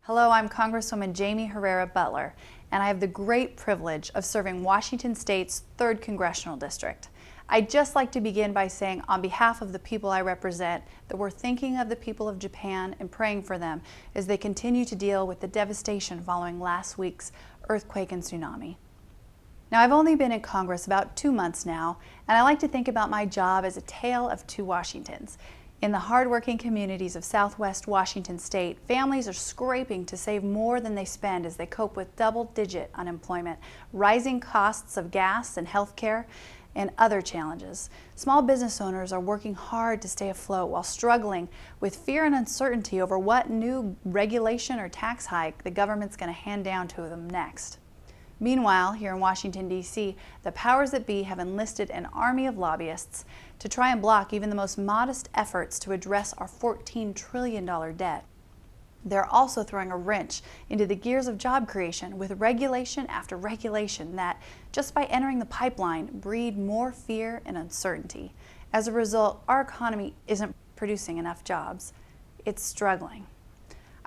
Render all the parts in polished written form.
Hello, I'm Congresswoman Jaime Herrera Butler, and I have the great privilege of serving Washington State's 3rd Congressional District. I'd just like to begin by saying, on behalf of the people I represent, that we're thinking of the people of Japan and praying for them as they continue to deal with the devastation following last week's earthquake and tsunami. Now, I've only been in Congress about 2 months now, and I like to think about my job as a tale of two Washingtons. In the hardworking communities of Southwest Washington State, families are scraping to save more than they spend as they cope with double-digit unemployment, rising costs of gas and health care, and other challenges. Small business owners are working hard to stay afloat while struggling with fear and uncertainty over what new regulation or tax hike the government's going to hand down to them next. Meanwhile, here in Washington, D.C., the powers that be have enlisted an army of lobbyists to try and block even the most modest efforts to address our $14 trillion debt. They're also throwing a wrench into the gears of job creation with regulation after regulation that, just by entering the pipeline, breed more fear and uncertainty. As a result, our economy isn't producing enough jobs. It's struggling.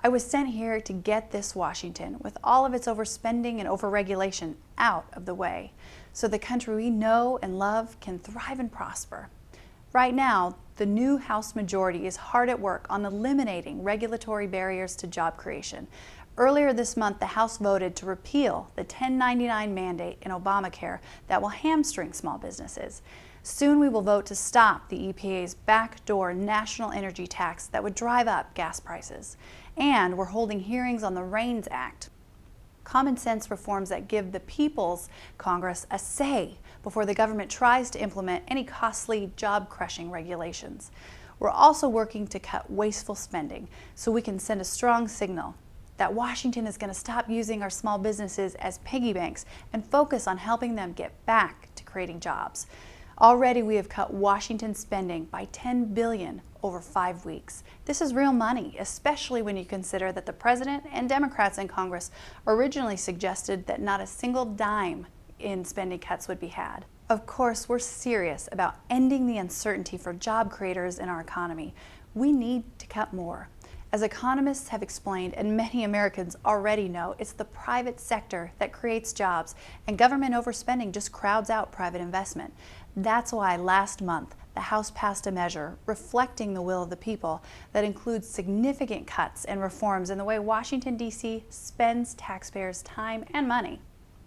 I was sent here to get this Washington, with all of its overspending and overregulation, out of the way, so the country we know and love can thrive and prosper. Right now, the new House majority is hard at work on eliminating regulatory barriers to job creation. Earlier this month, the House voted to repeal the 1099 mandate in Obamacare that will hamstring small businesses. Soon we will vote to stop the EPA's backdoor national energy tax that would drive up gas prices. And we're holding hearings on the RAINS Act, common sense reforms that give the People's Congress a say before the government tries to implement any costly, job-crushing regulations. We're also working to cut wasteful spending so we can send a strong signal that Washington is going to stop using our small businesses as piggy banks and focus on helping them get back to creating jobs. Already we have cut Washington spending by $10 billion over 5 weeks. This is real money, especially when you consider that the President and Democrats in Congress originally suggested that not a single dime in spending cuts would be had. Of course, we're serious about ending the uncertainty for job creators in our economy. We need to cut more. As economists have explained, and many Americans already know, it's the private sector that creates jobs, and government overspending just crowds out private investment. That's why last month, the House passed a measure reflecting the will of the people that includes significant cuts and reforms in the way Washington, D.C. spends taxpayers' time and money.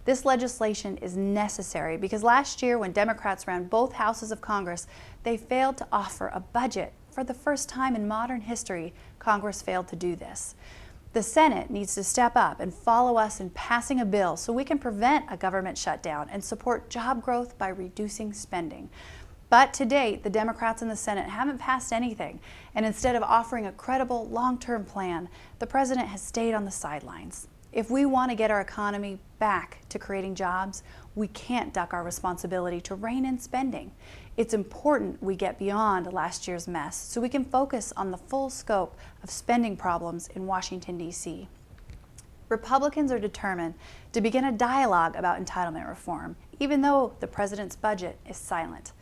This legislation is necessary because last year, when Democrats ran both houses of Congress, they failed to offer a budget. For the first time in modern history, Congress failed to do this. The Senate needs to step up and follow us in passing a bill so we can prevent a government shutdown and support job growth by reducing spending. But to date, the Democrats in the Senate haven't passed anything, and instead of offering a credible long-term plan, the President has stayed on the sidelines. If we want to get our economy back to creating jobs, we can't duck our responsibility to rein in spending. It's important we get beyond last year's mess so we can focus on the full scope of spending problems in Washington, D.C. Republicans are determined to begin a dialogue about entitlement reform, even though the President's budget is silent.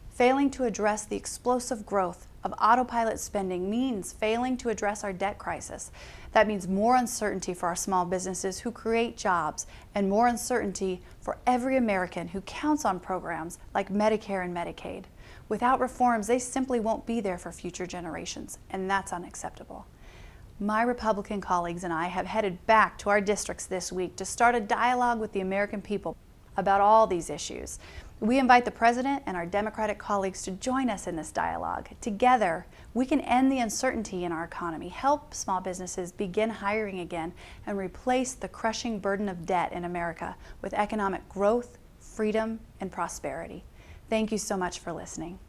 Failing to address the explosive growth of autopilot spending means failing to address our debt crisis. That means more uncertainty for our small businesses who create jobs and more uncertainty for every American who counts on programs like Medicare and Medicaid. Without reforms, they simply won't be there for future generations, and that's unacceptable. My Republican colleagues and I have headed back to our districts this week to start a dialogue with the American people about all these issues. We invite the President and our Democratic colleagues to join us in this dialogue. Together, we can end the uncertainty in our economy, help small businesses begin hiring again, and replace the crushing burden of debt in America with economic growth, freedom, and prosperity. Thank you so much for listening.